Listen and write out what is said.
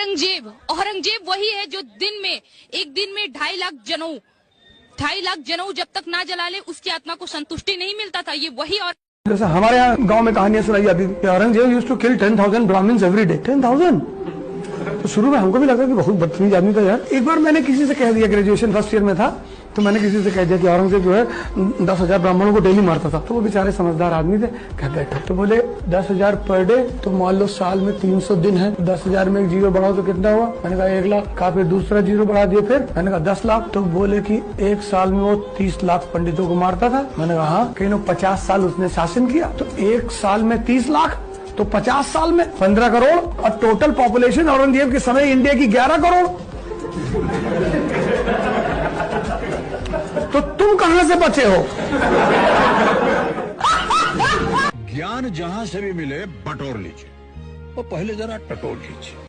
औरंगजेब वही है जो एक दिन में 2.5 लाख जनऊ जब तक ना जला ले उसकी आत्मा को संतुष्टि नहीं मिलता था। ये वही। और जैसे हमारे यहाँ गांव में कहानियां सुनाई जाती थी, Aurangzeb used to kill 10,000 Brahmins every day. 10,000। तो शुरू में हमको भी लगा कि बहुत बदतमीज आदमी था यार। एक बार मैंने किसी से कह दिया, ग्रेजुएशन फर्स्ट ईयर में था, तो मैंने किसी से कह दिया कि औरंगजेब जो है 10,000 ब्राह्मणों को डेली मारता था। तो वो बेचारे समझदार आदमी थे, कह बैठो। तो बोले 10,000 पर डे, तो मान लो साल में 300 दिन है, 10,000 में एक जीरो बढ़ाओ तो कितना हुआ? मैंने कहा 1 लाख। कहा फिर दूसरा जीरो बढ़ा दिए, फिर मैंने कहा 10 लाख। तो बोले कि एक साल में वो 30 लाख पंडितों को मारता था। मैंने कहा हाँ। कहीं 50 साल उसने शासन किया, तो एक साल में 30 लाख, तो 50 साल में 15 करोड़, और टोटल पॉपुलेशन औरंगजेब के समय इंडिया की 11 करोड़। तो तुम कहां से बचे हो? ज्ञान जहां से भी मिले बटोर लीजिए, और पहले जरा टटोर लीजिए।